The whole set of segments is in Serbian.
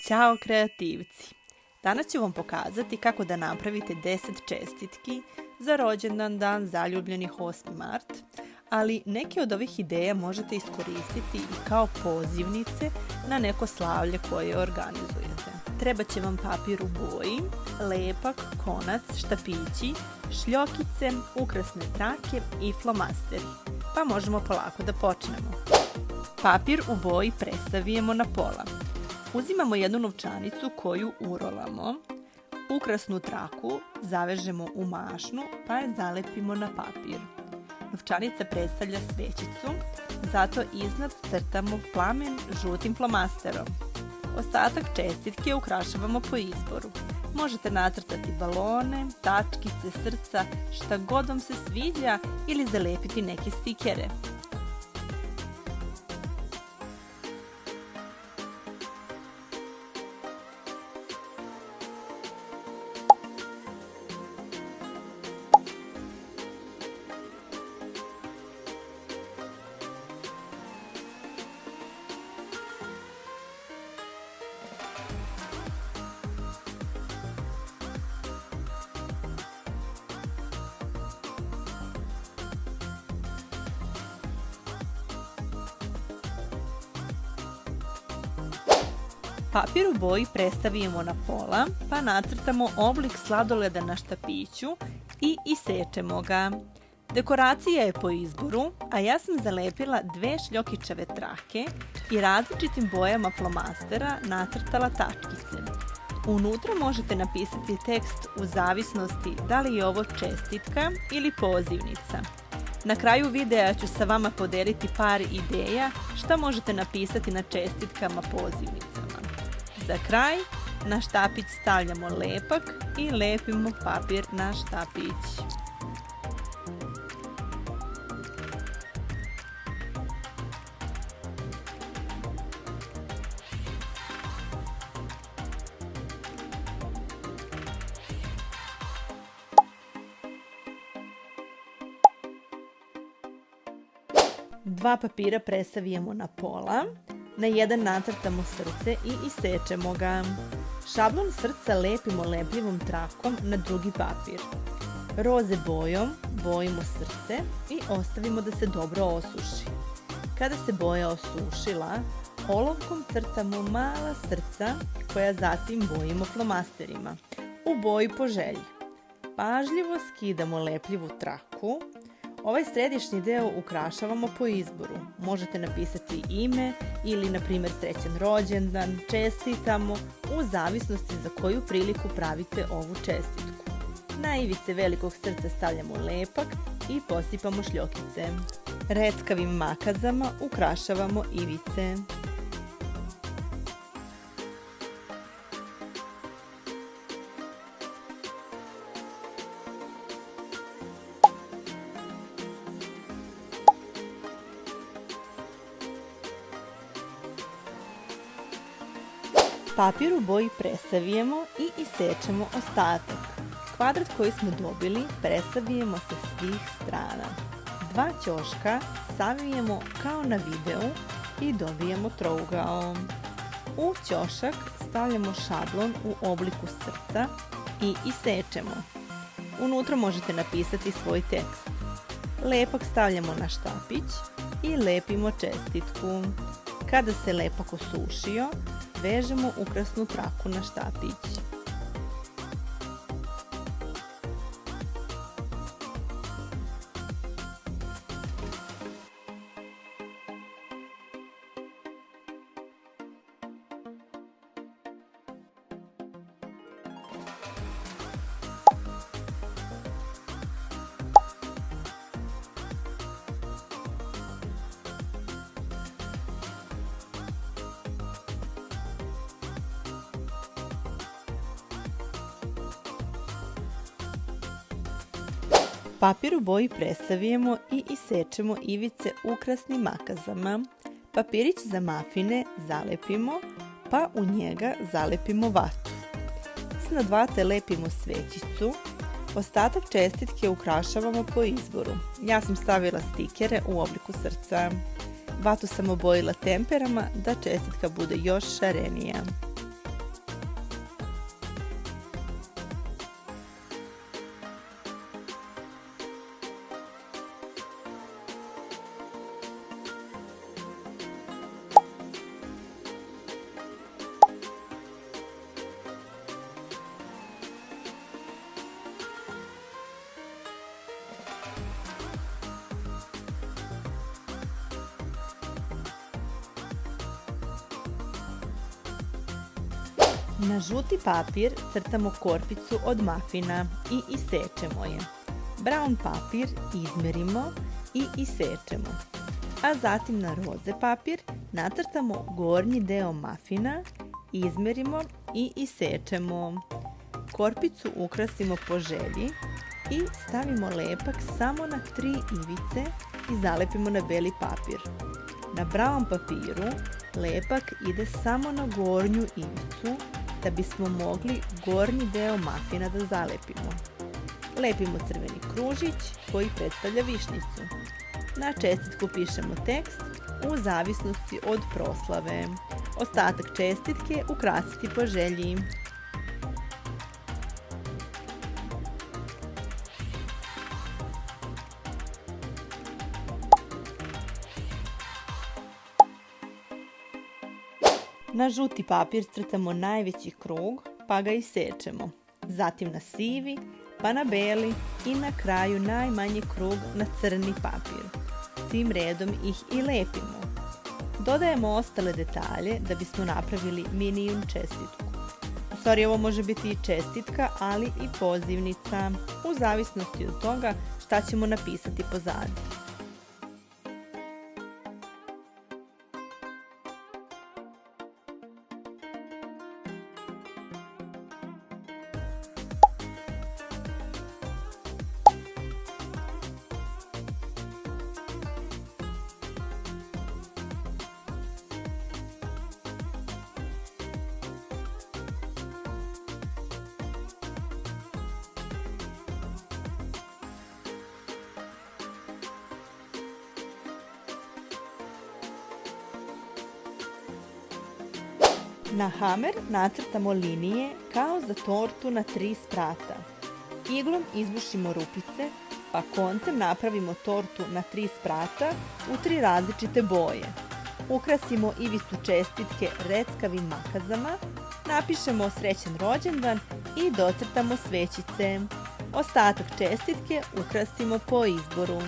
Ćao kreativci! Danas ću vam pokazati kako da napravite 10 čestitki za rođendan, dan zaljubljenih 8. mart, ali neke od ovih ideja možete iskoristiti i kao pozivnice na neko slavlje koje organizujete. Treba će vam papir u boji, lepak, konac, štapići, šljokice, ukrasne trake i flomasteri. Pa možemo polako da počnemo. Papir u boji presavijemo na pola. Uzimamo jednu novčanicu koju urolamo, ukrasnu traku zavežemo u mašnu pa je zalepimo na papir. Novčanica predstavlja svećicu, zato iznad crtamo plamen žutim flomasterom. Ostatak čestitke ukrašavamo po izboru. Možete nacrtati balone, tačkice, srca, šta god vam se sviđa ili zalepiti neke stikere. Papir u boji prestavimo na pola, pa nacrtamo oblik sladoleda na štapiću i isečemo ga. Dekoracija je po izboru, a ja sam zalepila 2 šljokičave trake i različitim bojama flomastera nacrtala tačkice. Unutra možete napisati tekst u zavisnosti da li je ovo čestitka ili pozivnica. Na kraju videa ću sa vama podeliti par ideja šta možete napisati na čestitkama pozivnicama. Za kraj, na štapić stavljamo lepak i lepimo papir na štapić. Dva papira presavijemo na pola. Na jedan nacrtamo srce i isečemo ga. Šablon srca lepimo lepljivom trakom na drugi papir. Roze bojom bojimo srce i ostavimo da se dobro osuši. Kada se boja osušila, olovkom crtamo mala srca koja zatim bojimo flomasterima u boji po želji. Pažljivo skidamo lepljivu traku. Ovaj središnji deo ukrašavamo po izboru. Možete napisati ime ili, na primjer, srećan rođendan, čestitamo, u zavisnosti za koju priliku pravite ovu čestitku. Na ivice velikog srca stavljamo lepak i posipamo šljokice. Reckavim makazama ukrašavamo ivice. Papir u boji presavijemo i isečemo ostatak. Kvadrat koji smo dobili presavijemo sa svih strana. 2 ćoška savijemo kao na videu i dobijemo trougao. U ćošak stavljamo šablon u obliku srca i isečemo. Unutra možete napisati svoj tekst. Lepak stavljamo na štapić i lepimo čestitku. Kada se lepak osušio, vežemo ukrasnu traku na štapić. Papir u boji presavijemo i isečemo ivice ukrasnim makazama. Papirić za mafine zalepimo, pa u njega zalepimo vatu. Iznad vate lepimo svećicu. Ostatak čestitke ukrašavamo po izboru. Ja sam stavila stikere u obliku srca. Vatu sam obojila temperama da čestitka bude još šarenija. Na žuti papir crtamo korpicu od mafina i isečemo je. Brown papir izmerimo i isečemo. A zatim na roze papir nacrtamo gornji deo mafina, izmerimo i isečemo. Korpicu ukrasimo po želji i stavimo lepak samo na 3 ivice i zalepimo na beli papir. Na brown papiru lepak ide samo na gornju ivicu da bismo mogli gornji deo mafina da zalepimo. Lepimo crveni kružić koji predstavlja višnjicu. Na čestitku pišemo tekst u zavisnosti od proslave. Ostatak čestitke ukrasiti po želji. Na žuti papir crtamo najveći krug pa ga isečemo. Zatim na sivi, pa na beli i na kraju najmanji krug na crni papir. Tim redom ih i lepimo. Dodajemo ostale detalje da bismo napravili minijum čestitku. U stvari ovo može biti i čestitka, ali i pozivnica, u zavisnosti od toga šta ćemo napisati pozadi. Na hamer nacrtamo linije kao za tortu na 3 sprata. Iglom izbušimo rupice, pa koncem napravimo tortu na 3 sprata u 3 različite boje. Ukrasimo ivicu čestitke reckavim makazama, napišemo srećan rođendan i docrtamo svećice. Ostatak čestitke ukrasimo po izboru.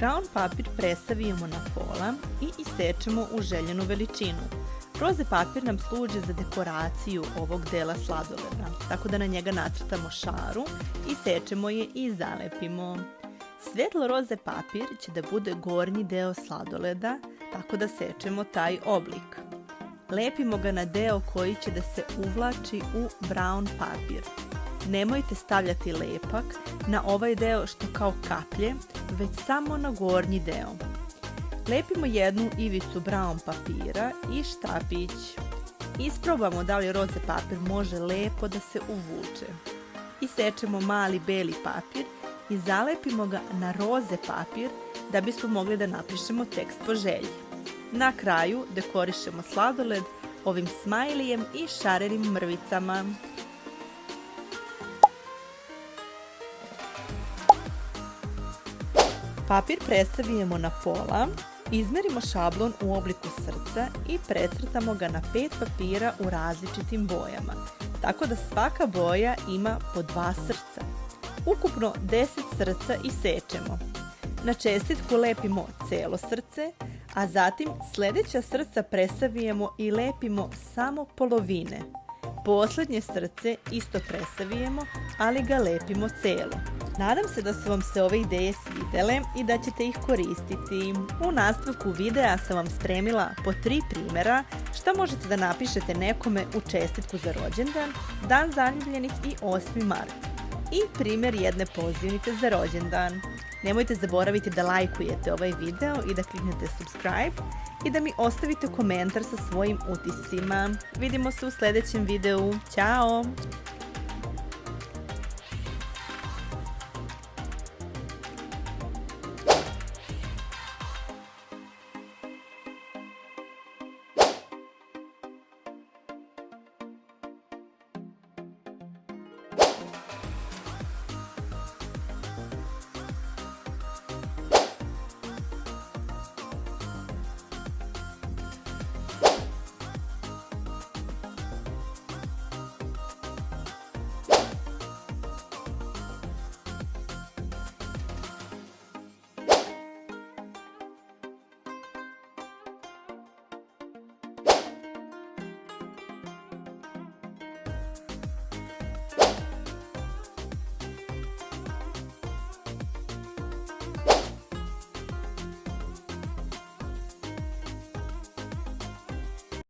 Brown papir presavijemo na pola i isečemo u željenu veličinu. Roze papir nam služi za dekoraciju ovog dela sladoleda, tako da na njega nacrtamo šaru, isečemo je i zalepimo. Svetlo roze papir će da bude gornji deo sladoleda, tako da sečemo taj oblik. Lepimo ga na deo koji će da se uvlači u brown papir. Nemojte stavljati lepak na ovaj deo što kao kaplje, već samo na gornji deo. Lepimo jednu ivicu brown papira i štapić. Isprobamo da li roze papir može lepo da se uvuče. Isečemo mali beli papir i zalepimo ga na roze papir da bismo mogli da napišemo tekst po želji. Na kraju dekorišemo sladoled ovim smajlijem i šarenim mrvicama. Papir presavijemo na pola, izmerimo šablon u obliku srca i precrtamo ga na 5 papira u različitim bojama, tako da svaka boja ima po 2 srca. Ukupno 10 srca isečemo. Na čestitku lepimo celo srce, a zatim sljedeća srca presavijemo i lepimo samo polovine. Posljednje srce isto presavijemo, ali ga lepimo celo. Nadam se da su vam se ove ideje svidele i da ćete ih koristiti. U nastavku videa sam vam spremila po 3 primjera šta možete da napišete nekome u čestitku za rođendan, dan zaljubljenih i 8. mart. I primjer jedne pozivnice za rođendan. Nemojte zaboraviti da lajkujete ovaj video i da kliknete subscribe i da mi ostavite komentar sa svojim utiscima. Vidimo se u sljedećem videu. Ćao!